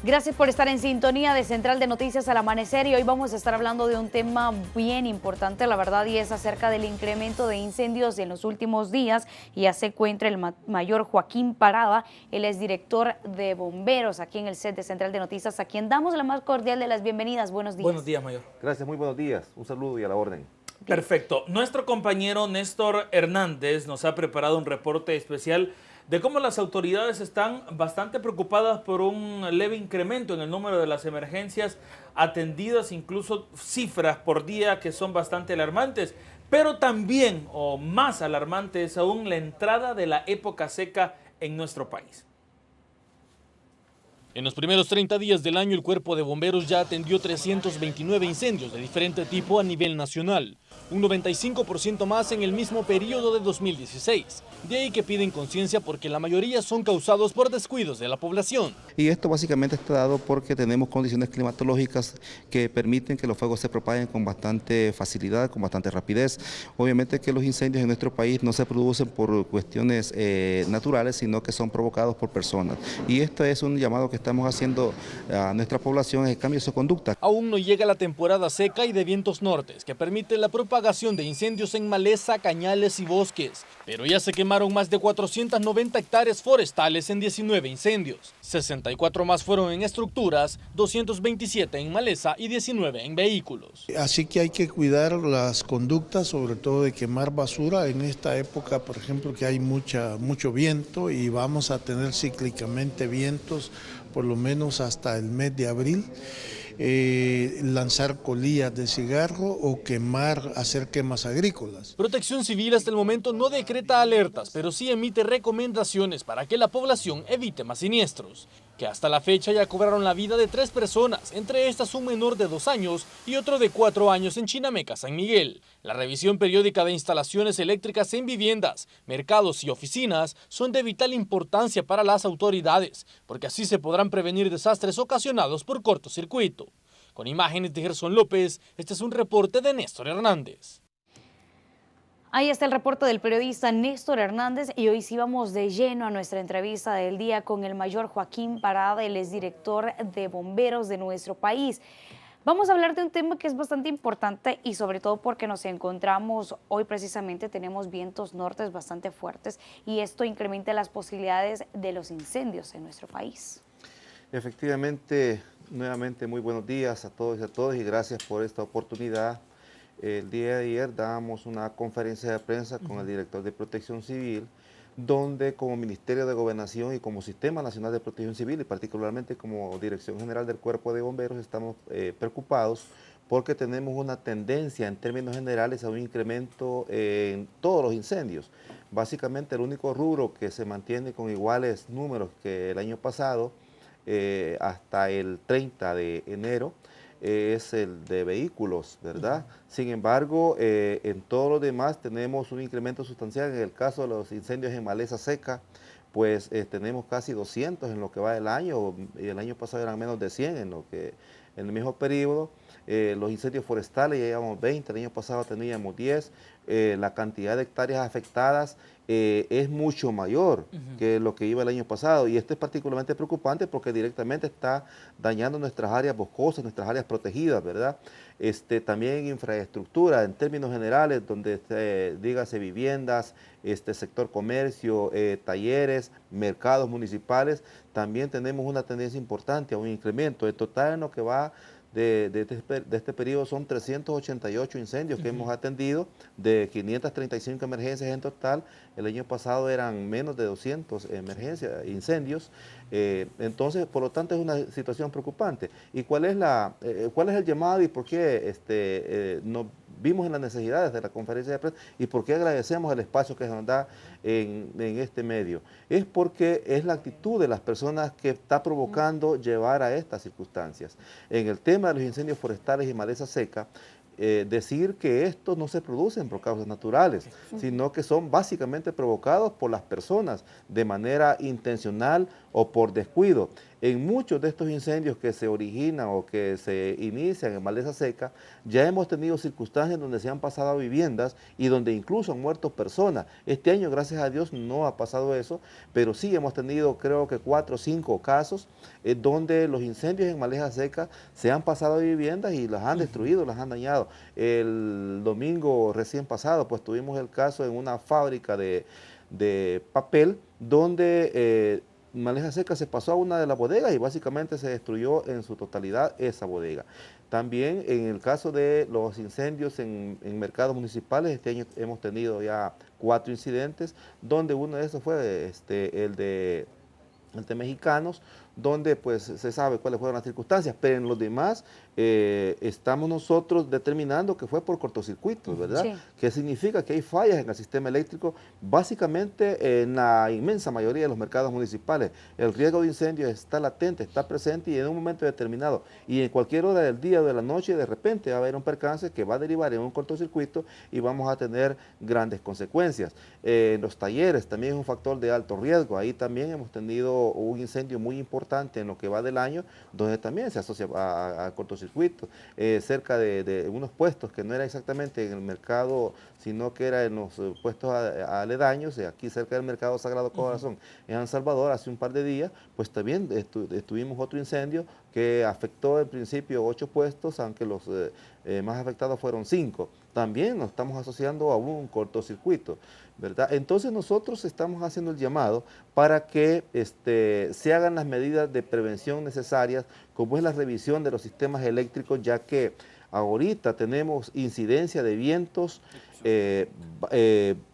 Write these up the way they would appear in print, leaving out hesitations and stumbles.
Gracias por estar en sintonía de Central de Noticias al Amanecer y hoy vamos a estar hablando de un tema bien importante, la verdad, y es acerca del incremento de incendios en los últimos días. Y ya se encuentra el mayor Joaquín Parada, él es director de bomberos aquí en el set de Central de Noticias, a quien damos la más cordial de las bienvenidas. Buenos días. Buenos días, mayor. Gracias, muy buenos días. Un saludo y a la orden. Perfecto. Nuestro compañero Néstor Hernández nos ha preparado un reporte especial de cómo las autoridades están bastante preocupadas por un leve incremento en el número de las emergencias atendidas, incluso cifras por día que son bastante alarmantes, pero también, o más alarmante es aún, la entrada de la época seca en nuestro país. En los primeros 30 días del año, el Cuerpo de Bomberos ya atendió 329 incendios de diferente tipo a nivel nacional, un 95% más en el mismo periodo de 2016. De ahí que piden conciencia porque la mayoría son causados por descuidos de la población. Y esto básicamente está dado porque tenemos condiciones climatológicas que permiten que los fuegos se propaguen con bastante facilidad, con bastante rapidez. Obviamente que los incendios en nuestro país no se producen por cuestiones naturales, sino que son provocados por personas. Y esto es un llamado que estamos haciendo a nuestra población, el cambio de su conducta. Aún no llega la temporada seca y de vientos nortes, que permite la propagación de incendios en maleza, cañales y bosques. Pero ya se quemaron más de 490 hectáreas forestales en 19 incendios. 64 más fueron en estructuras, 227 en maleza y 19 en vehículos. Así que hay que cuidar las conductas, sobre todo de quemar basura. En esta época, por ejemplo, que hay mucho viento y vamos a tener cíclicamente vientos por lo menos hasta el mes de abril. Lanzar colillas de cigarro o hacer quemas agrícolas. Protección Civil hasta el momento no decreta alertas, pero sí emite recomendaciones para que la población evite más siniestros, que hasta la fecha ya cobraron la vida de 3 personas, entre estas un menor de 2 años y otro de 4 años en Chinameca, San Miguel. La revisión periódica de instalaciones eléctricas en viviendas, mercados y oficinas son de vital importancia para las autoridades, porque así se podrán prevenir desastres ocasionados por cortocircuito. Con imágenes de Gerson López, este es un reporte de Néstor Hernández. Ahí está el reporte del periodista Néstor Hernández y hoy sí vamos de lleno a nuestra entrevista del día con el mayor Joaquín Parada, él es director de bomberos de nuestro país. Vamos a hablar de un tema que es bastante importante y sobre todo porque nos encontramos hoy precisamente, tenemos vientos nortes bastante fuertes y esto incrementa las posibilidades de los incendios en nuestro país. Efectivamente, nuevamente muy buenos días a todos y gracias por esta oportunidad. El día de ayer dábamos una conferencia de prensa con el director de Protección Civil, donde como Ministerio de Gobernación y como Sistema Nacional de Protección Civil y particularmente como Dirección General del Cuerpo de Bomberos estamos preocupados porque tenemos una tendencia en términos generales a un incremento en todos los incendios. Básicamente el único rubro que se mantiene con iguales números que el año pasado hasta el 30 de enero es el de vehículos, ¿verdad? Sin embargo, en todos los demás tenemos un incremento sustancial. En el caso de los incendios en maleza seca, pues tenemos casi 200 en lo que va del año, y el año pasado eran menos de 100 en el mismo periodo. Los incendios forestales ya llevamos 20, el año pasado teníamos 10, la cantidad de hectáreas afectadas es mucho mayor que lo que iba el año pasado, y esto es particularmente preocupante porque directamente está dañando nuestras áreas boscosas, nuestras áreas protegidas, ¿verdad? También infraestructura en términos generales, donde dígase viviendas, sector comercio, talleres, mercados municipales, también tenemos una tendencia importante a un incremento. En total en lo que va de este periodo son 388 incendios que hemos atendido, de 535 emergencias en total. El año pasado eran menos de 200 incendios. Entonces, por lo tanto, es una situación preocupante. ¿Y cuál es el llamado y por qué nos vimos en las necesidades de la conferencia de prensa y por qué agradecemos el espacio que se nos da en este medio? Es porque es la actitud de las personas que está provocando llevar a estas circunstancias. En el tema de los incendios forestales y maleza seca, decir que estos no se producen por causas naturales, sino que son básicamente provocados por las personas de manera intencional o por descuido. en muchos de estos incendios que se originan o que se inician en maleza seca, ya hemos tenido circunstancias donde se han pasado a viviendas y donde incluso han muerto personas. Este año, gracias a Dios, no ha pasado eso, pero sí hemos tenido creo que 4 o 5 casos donde los incendios en maleza seca se han pasado a viviendas y las han destruido, las han dañado. El domingo recién pasado, pues tuvimos el caso en una fábrica de papel donde maleza seca se pasó a una de las bodegas y básicamente se destruyó en su totalidad esa bodega. También en el caso de los incendios en mercados municipales, este año hemos tenido ya 4 incidentes, donde uno de esos fue el de Mexicanos, donde pues se sabe cuáles fueron las circunstancias, pero en los demás estamos nosotros determinando que fue por cortocircuito, ¿verdad? Sí. Que significa que hay fallas en el sistema eléctrico, básicamente en la inmensa mayoría de los mercados municipales. El riesgo de incendios está latente, está presente y en un momento determinado, y en cualquier hora del día o de la noche, de repente va a haber un percance que va a derivar en un cortocircuito y vamos a tener grandes consecuencias. Los talleres también es un factor de alto riesgo, ahí también hemos tenido un incendio muy importante en lo que va del año, donde también se asocia a cortocircuito, cerca de unos puestos que no era exactamente en el mercado, sino que era en los puestos aledaños, aquí cerca del mercado Sagrado Corazón, en San Salvador, hace un par de días, pues también tuvimos otro incendio que afectó en principio 8 puestos, aunque los más afectados fueron 5. También nos estamos asociando a un cortocircuito, ¿verdad? Entonces nosotros estamos haciendo el llamado para que se hagan las medidas de prevención necesarias, como es la revisión de los sistemas eléctricos, ya que ahorita tenemos incidencia de vientos,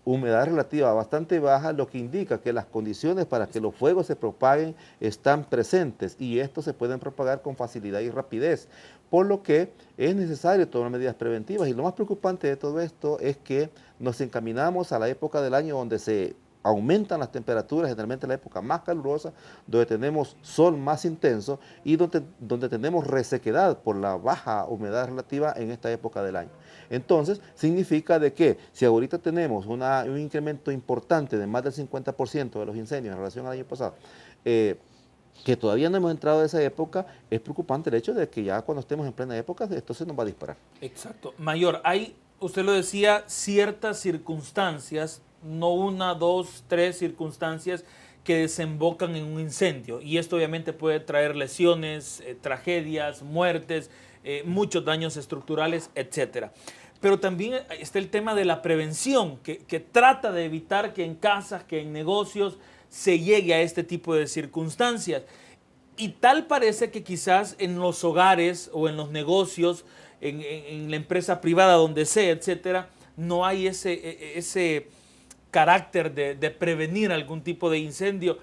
humedad relativa bastante baja, lo que indica que las condiciones para que los fuegos se propaguen están presentes y estos se pueden propagar con facilidad y rapidez, por lo que es necesario tomar medidas preventivas. Y lo más preocupante de todo esto es que nos encaminamos a la época del año donde se aumentan las temperaturas, generalmente la época más calurosa, donde tenemos sol más intenso y donde tenemos resequedad por la baja humedad relativa en esta época del año. Entonces, significa de que si ahorita tenemos un incremento importante de más del 50% de los incendios en relación al año pasado, que todavía no hemos entrado a esa época, es preocupante el hecho de que ya cuando estemos en plena época, esto se nos va a disparar. Exacto. Mayor, hay, usted lo decía, ciertas circunstancias, no 1, 2, 3 circunstancias que desembocan en un incendio. Y esto obviamente puede traer lesiones, tragedias, muertes, muchos daños estructurales, etcétera. Pero también está el tema de la prevención, que trata de evitar que en casas, que en negocios se llegue a este tipo de circunstancias. Y tal parece que quizás en los hogares o en los negocios, en la empresa privada, donde sea, etcétera, no hay ese carácter de prevenir algún tipo de incendio.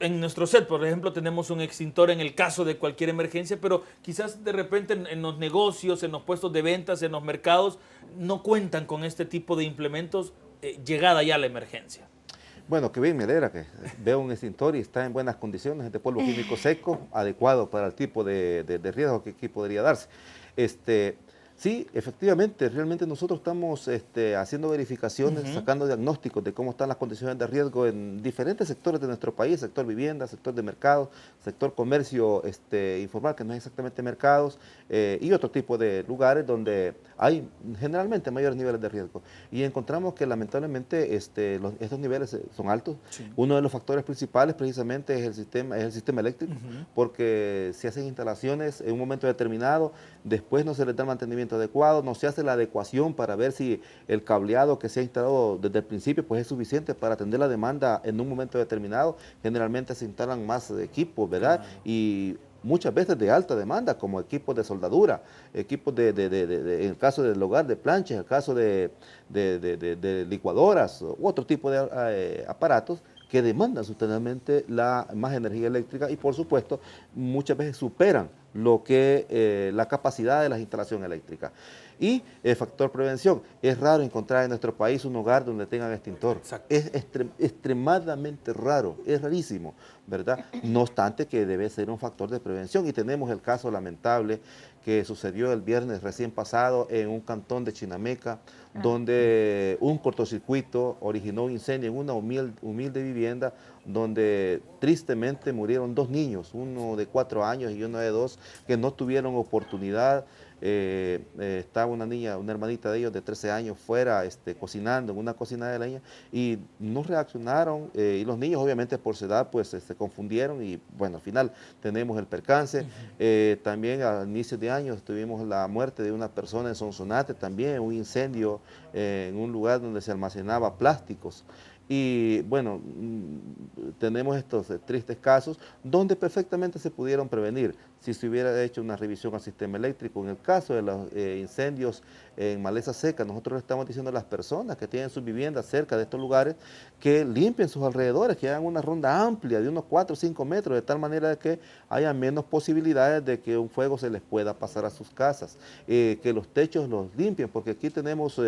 En nuestro set, por ejemplo, tenemos un extintor en el caso de cualquier emergencia, pero quizás de repente en los negocios, en los puestos de ventas, en los mercados, no cuentan con este tipo de implementos llegada ya a la emergencia. Bueno, que bien me alegra que veo un extintor y está en buenas condiciones, de polvo químico seco, adecuado para el tipo de riesgo que aquí podría darse. Sí, efectivamente, realmente nosotros estamos haciendo verificaciones, sacando diagnósticos de cómo están las condiciones de riesgo en diferentes sectores de nuestro país, sector vivienda, sector de mercado, sector comercio informal, que no es exactamente mercados, y otro tipo de lugares donde hay generalmente mayores niveles de riesgo. Y encontramos que lamentablemente estos niveles son altos. Sí. Uno de los factores principales precisamente es el sistema eléctrico, porque se hacen instalaciones en un momento determinado, después no se les da mantenimiento adecuado, no se hace la adecuación para ver si el cableado que se ha instalado desde el principio pues es suficiente para atender la demanda en un momento determinado. Generalmente se instalan más equipos, ¿verdad? Claro. Y muchas veces de alta demanda, como equipos de soldadura, equipos en el caso del hogar de planchas, en el caso de licuadoras u otro tipo de aparatos que demandan sustancialmente más energía eléctrica y por supuesto muchas veces superan lo que la capacidad de las instalaciones eléctricas. Y el factor prevención, es raro encontrar en nuestro país un hogar donde tengan extintor. Exacto. Es extremadamente raro, es rarísimo, ¿verdad? No obstante que debe ser un factor de prevención y tenemos el caso lamentable que sucedió el viernes recién pasado en un cantón de Chinameca, donde un cortocircuito originó un incendio en una humilde vivienda donde tristemente murieron 2 niños, uno de 4 años y uno de 2, que no tuvieron oportunidad. Estaba una niña, una hermanita de ellos de 13 años fuera cocinando en una cocina de leña y no reaccionaron, y los niños obviamente por su edad pues se confundieron y bueno, al final tenemos el percance. También a inicios de año tuvimos la muerte de una persona en Sonsonate, también un incendio en un lugar donde se almacenaba plásticos. Y bueno, tenemos estos tristes casos donde perfectamente se pudieron prevenir si se hubiera hecho una revisión al sistema eléctrico. En el caso de los incendios en maleza seca, nosotros le estamos diciendo a las personas que tienen sus viviendas cerca de estos lugares que limpien sus alrededores, que hagan una ronda amplia de unos 4 o 5 metros, de tal manera de que haya menos posibilidades de que un fuego se les pueda pasar a sus casas, que los techos los limpien, porque aquí tenemos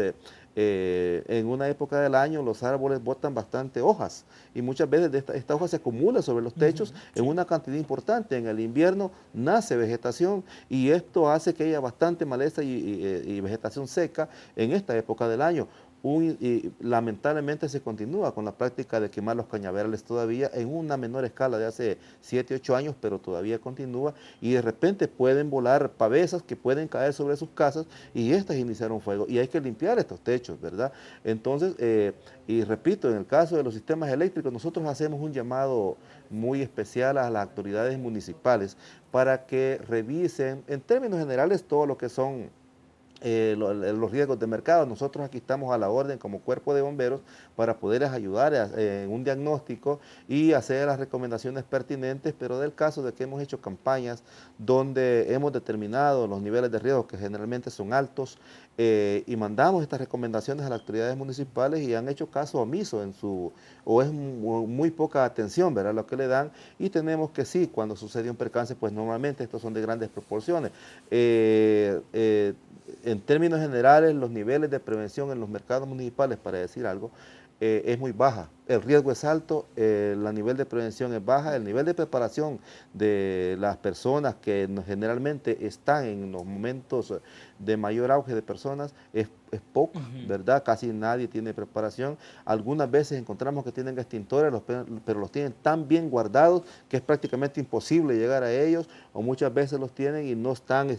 en una época del año los árboles botan bastante hojas y muchas veces esta hoja se acumula sobre los techos en una cantidad importante. En el invierno nace vegetación y esto hace que haya bastante maleza y vegetación seca en esta época del año. Y lamentablemente se continúa con la práctica de quemar los cañaverales todavía en una menor escala de hace 7, 8 años, pero todavía continúa y de repente pueden volar pavesas que pueden caer sobre sus casas y estas iniciaron fuego y hay que limpiar estos techos, ¿verdad? Entonces, y repito, en el caso de los sistemas eléctricos, nosotros hacemos un llamado muy especial a las autoridades municipales para que revisen en términos generales todo lo que son los riesgos de mercado. Nosotros aquí estamos a la orden como cuerpo de bomberos para poderles ayudar en un diagnóstico y hacer las recomendaciones pertinentes, pero del caso de que hemos hecho campañas donde hemos determinado los niveles de riesgo que generalmente son altos y mandamos estas recomendaciones a las autoridades municipales y han hecho caso omiso o es muy poca atención, ¿verdad?, lo que le dan, y tenemos que sí, cuando sucede un percance, pues normalmente estos son de grandes proporciones. En términos generales, los niveles de prevención en los mercados municipales, para decir algo, es muy baja. El riesgo es alto, el nivel de prevención es baja, el nivel de preparación de las personas que generalmente están en los momentos de mayor auge de personas es poco, ¿verdad? Casi nadie tiene preparación. Algunas veces encontramos que tienen extintores, pero los tienen tan bien guardados que es prácticamente imposible llegar a ellos, o muchas veces los tienen y no están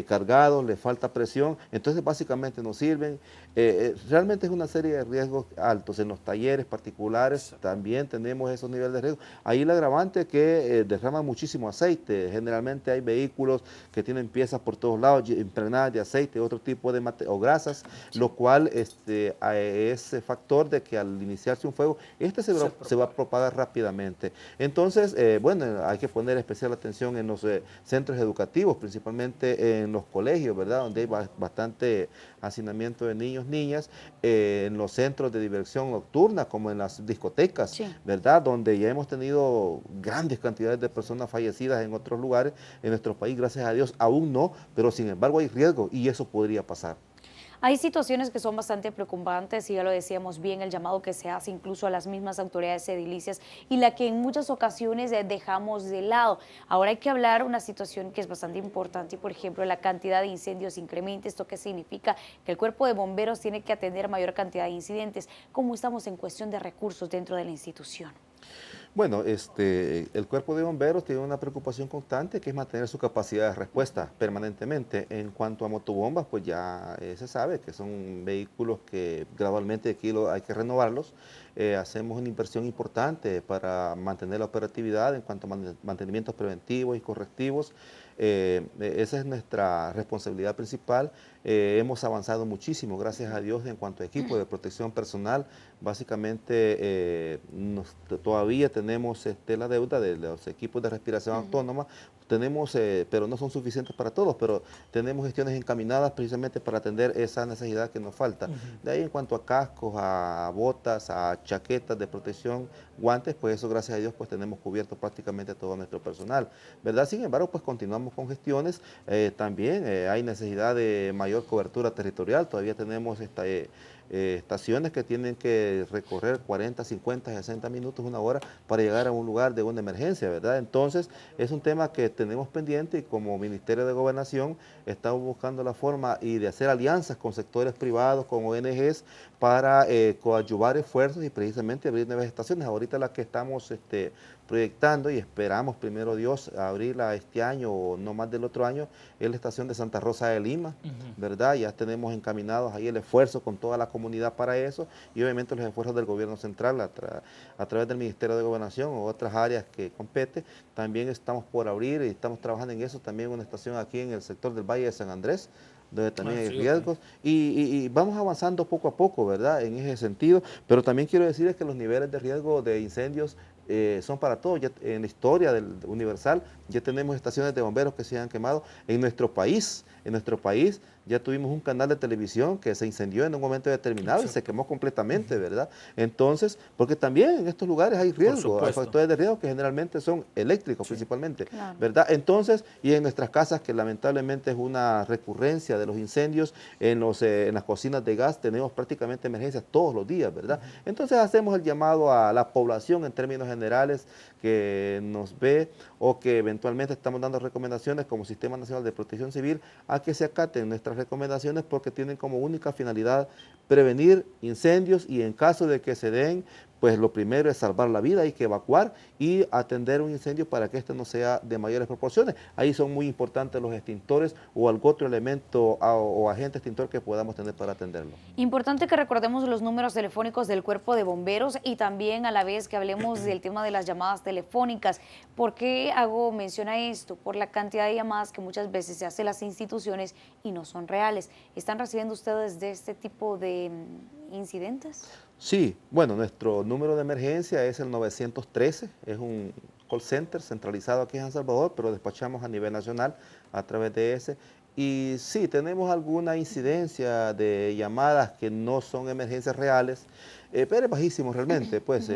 cargados, les falta presión, entonces básicamente no sirven. Realmente es una serie de riesgos altos. En los talleres particulares también tenemos esos niveles de riesgo. Ahí el agravante es que derraman muchísimo aceite. Generalmente hay vehículos que tienen piezas por todos lados impregnadas de aceite, otro tipo de o grasas, lo cual es factor de que al iniciarse un fuego, se va a propagar rápidamente. Entonces, bueno, hay que poner especial atención en los centros educativos, principalmente en los colegios, ¿verdad?, donde hay bastante hacinamiento de niños, niñas, en los centros de diversión nocturna, como en las discotecas, sí, ¿verdad?, donde ya hemos tenido grandes cantidades de personas fallecidas en otros lugares. En nuestro país, gracias a Dios, aún no, pero sin embargo hay riesgo y eso podría pasar. Hay situaciones que son bastante preocupantes y ya lo decíamos bien, el llamado que se hace incluso a las mismas autoridades edilicias y la que en muchas ocasiones dejamos de lado. Ahora hay que hablar de una situación que es bastante importante, por ejemplo, la cantidad de incendios incrementa. ¿Esto qué significa? Que el cuerpo de bomberos tiene que atender mayor cantidad de incidentes. ¿Cómo estamos en cuestión de recursos dentro de la institución? Bueno, el cuerpo de bomberos tiene una preocupación constante que es mantener su capacidad de respuesta permanentemente. En cuanto a motobombas, pues ya se sabe que son vehículos que gradualmente aquí hay que renovarlos. Hacemos una inversión importante para mantener la operatividad en cuanto a mantenimientos preventivos y correctivos. Esa es nuestra responsabilidad principal. Hemos avanzado muchísimo, gracias a Dios, en cuanto a equipo de protección personal. Básicamente todavía tenemos la deuda de los equipos de respiración autónoma. Tenemos, pero no son suficientes para todos, pero tenemos gestiones encaminadas precisamente para atender esa necesidad que nos falta. De ahí, en cuanto a cascos, a botas, a chaquetas de protección, guantes, pues eso, gracias a Dios, pues tenemos cubierto prácticamente todo nuestro personal, ¿verdad? Sin embargo, pues continuamos con gestiones. También hay necesidad de mayor mayor cobertura territorial, todavía tenemos estaciones que tienen que recorrer 40, 50, 60 minutos, una hora para llegar a un lugar de una emergencia, ¿verdad? Entonces, es un tema que tenemos pendiente y como Ministerio de Gobernación estamos buscando la forma y de hacer alianzas con sectores privados, con ONGs, para coadyuvar esfuerzos y precisamente abrir nuevas estaciones. Ahorita la que estamos proyectando y esperamos, primero Dios, abrirla este año o no más del otro año, es la estación de Santa Rosa de Lima, ¿verdad? Ya tenemos encaminados ahí el esfuerzo con toda la comunidad para eso y obviamente los esfuerzos del gobierno central a través del Ministerio de Gobernación o otras áreas que compete. También estamos por abrir y estamos trabajando en eso, también una estación aquí en el sector del Valle de San Andrés, donde también hay riesgos, y vamos avanzando poco a poco, ¿verdad?, en ese sentido, pero también quiero decirles que los niveles de riesgo de incendios son para todos. Ya en la historia del Universal ya tenemos estaciones de bomberos que se han quemado en nuestro país. En nuestro país ya tuvimos un canal de televisión que se incendió en un momento determinado y se quemó completamente, ¿verdad? Entonces, porque también en estos lugares hay riesgo, hay factores de riesgo que generalmente son eléctricos principalmente, ¿verdad? Entonces, y en nuestras casas, que lamentablemente es una recurrencia de los incendios, en las cocinas de gas tenemos prácticamente emergencias todos los días, ¿verdad? Entonces hacemos el llamado a la población en términos generales que nos ve o que eventualmente estamos dando recomendaciones como Sistema Nacional de Protección Civil a que se acaten nuestras recomendaciones porque tienen como única finalidad prevenir incendios y en caso de que se den, pues lo primero es salvar la vida, hay que evacuar y atender un incendio para que este no sea de mayores proporciones. Ahí son muy importantes los extintores o algún otro elemento o agente extintor que podamos tener para atenderlo. Importante que recordemos los números telefónicos del Cuerpo de Bomberos y también a la vez que hablemos del tema de las llamadas telefónicas. ¿Por qué hago mención a esto? Por la cantidad de llamadas que muchas veces se hacen las instituciones y no son reales. ¿Están recibiendo ustedes de este tipo de incidentes? Sí, bueno, nuestro número de emergencia es el 913, es un call center centralizado aquí en San Salvador, pero despachamos a nivel nacional a través de ese. Y sí, tenemos alguna incidencia de llamadas que no son emergencias reales, pero es bajísimo realmente, pues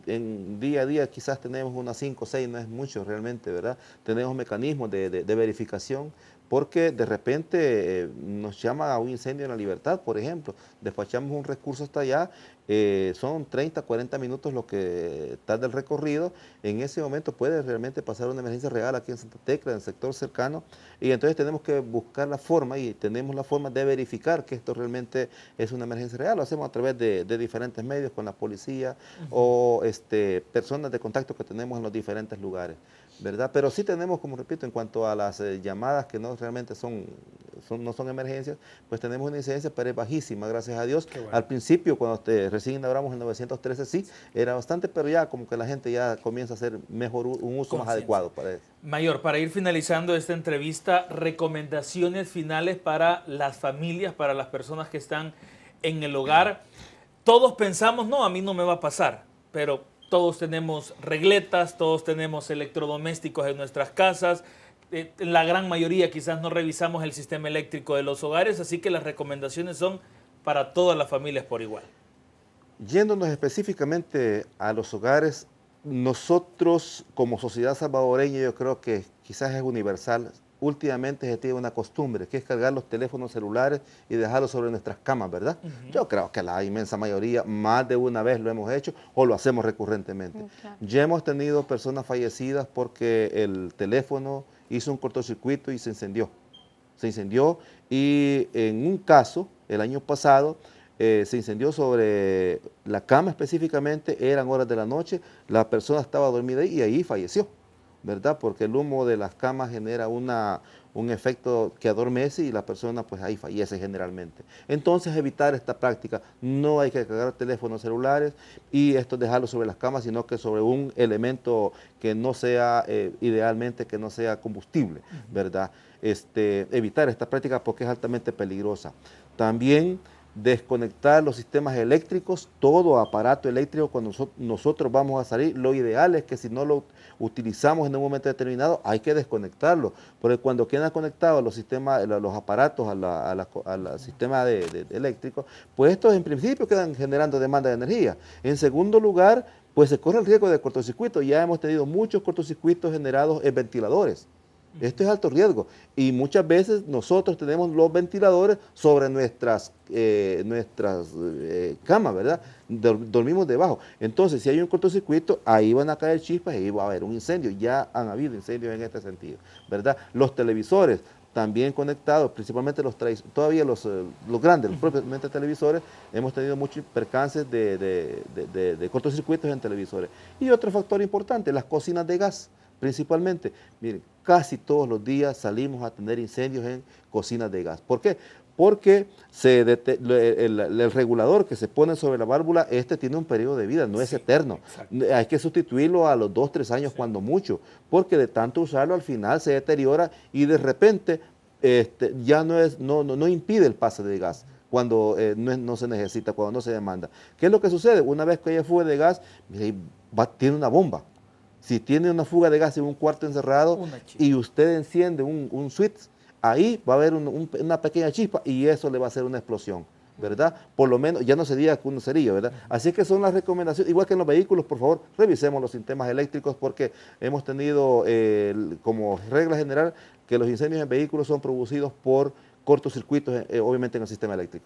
en día a día quizás tenemos unas 5 o 6, no es mucho realmente, ¿verdad? Tenemos mecanismos de verificación, porque de repente nos llama a un incendio en La Libertad, por ejemplo, despachamos un recurso hasta allá, son 30, 40 minutos lo que tarda el recorrido, en ese momento puede realmente pasar una emergencia real aquí en Santa Tecla, en el sector cercano, y entonces tenemos que buscar la forma y tenemos la forma de verificar que esto realmente es una emergencia real, lo hacemos a través de diferentes medios, con la policía o personas de contacto que tenemos en los diferentes lugares, ¿verdad? Pero sí tenemos, como repito, en cuanto a las llamadas que no realmente no son emergencias, pues tenemos una incidencia, pero es bajísima, gracias a Dios. Bueno. Al principio, cuando recién inauguramos el 913, sí, era bastante, pero ya como que la gente ya comienza a hacer mejor un uso más adecuado para eso. Mayor, para ir finalizando esta entrevista, recomendaciones finales para las familias, para las personas que están en el hogar. Todos pensamos, no, a mí no me va a pasar, pero todos tenemos regletas, todos tenemos electrodomésticos en nuestras casas, la gran mayoría quizás no revisamos el sistema eléctrico de los hogares, así que las recomendaciones son para todas las familias por igual. Yéndonos específicamente a los hogares, nosotros como sociedad salvadoreña, yo creo que quizás es universal, últimamente se tiene una costumbre, que es cargar los teléfonos celulares y dejarlos sobre nuestras camas, ¿verdad? Yo creo que la inmensa mayoría, más de una vez lo hemos hecho o lo hacemos recurrentemente. Ya hemos tenido personas fallecidas porque el teléfono hizo un cortocircuito y se incendió. Se incendió y en un caso, el año pasado, se incendió sobre la cama específicamente, eran horas de la noche, la persona estaba dormida y ahí falleció, ¿verdad? Porque el humo de las camas genera un efecto que adormece y la persona pues ahí fallece generalmente. Entonces evitar esta práctica, no hay que cargar teléfonos celulares y esto dejarlo sobre las camas, sino que sobre un elemento que no sea, idealmente que no sea combustible, ¿verdad? Evitar esta práctica porque es altamente peligrosa. También desconectar los sistemas eléctricos, todo aparato eléctrico cuando nosotros vamos a salir, lo ideal es que si no lo utilizamos en un momento determinado, hay que desconectarlo, porque cuando quedan conectados los sistemas, los aparatos al sistema eléctrico, pues estos en principio quedan generando demanda de energía. En segundo lugar, pues se corre el riesgo de cortocircuito, ya hemos tenido muchos cortocircuitos generados en ventiladores, Esto es alto riesgo y muchas veces nosotros tenemos los ventiladores sobre nuestras camas, ¿verdad? Dormimos debajo. Entonces, si hay un cortocircuito, ahí van a caer chispas y ahí va a haber un incendio. Ya han habido incendios en este sentido, ¿verdad? Los televisores también conectados, principalmente todavía los grandes, los propiamente televisores, hemos tenido muchos percances de cortocircuitos en televisores. Y otro factor importante, las cocinas de gas. Principalmente, miren, casi todos los días salimos a tener incendios en cocinas de gas. ¿Por qué? Porque el regulador que se pone sobre la válvula, tiene un periodo de vida, no es eterno. Exacto. Hay que sustituirlo a los 2-3 años cuando mucho, porque de tanto usarlo al final se deteriora y de repente ya no impide el pase de gas cuando no se necesita, cuando no se demanda. ¿Qué es lo que sucede? Una vez que haya fuga de gas, tiene una bomba. Si tiene una fuga de gas en un cuarto encerrado y usted enciende un switch, ahí va a haber una pequeña chispa y eso le va a hacer una explosión, ¿verdad? Por lo menos, ya no sería un cerillo, ¿verdad? Así que son las recomendaciones, igual que en los vehículos, por favor, revisemos los sistemas eléctricos porque hemos tenido como regla general que los incendios en vehículos son producidos por cortocircuitos, obviamente en el sistema eléctrico.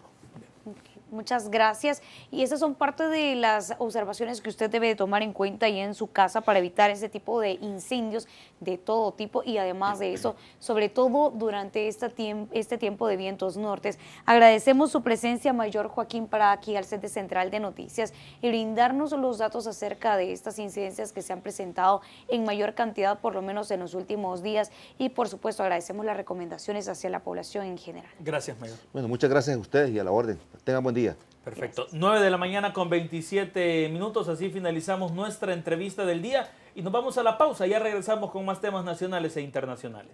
Muchas gracias. Y esas son parte de las observaciones que usted debe de tomar en cuenta ahí en su casa para evitar ese tipo de incendios de todo tipo y además de eso, sobre todo durante este tiempo de vientos nortes. Agradecemos su presencia, Mayor Joaquín Parada, aquí al Centro Central de Noticias y brindarnos los datos acerca de estas incidencias que se han presentado en mayor cantidad, por lo menos en los últimos días. Y por supuesto, agradecemos las recomendaciones hacia la población en general. Gracias, Mayor. Bueno, muchas gracias a ustedes y a la orden. Tengan buen día. Perfecto. Gracias. 9 de la mañana con 27 minutos, así finalizamos nuestra entrevista del día y nos vamos a la pausa, ya regresamos con más temas nacionales e internacionales.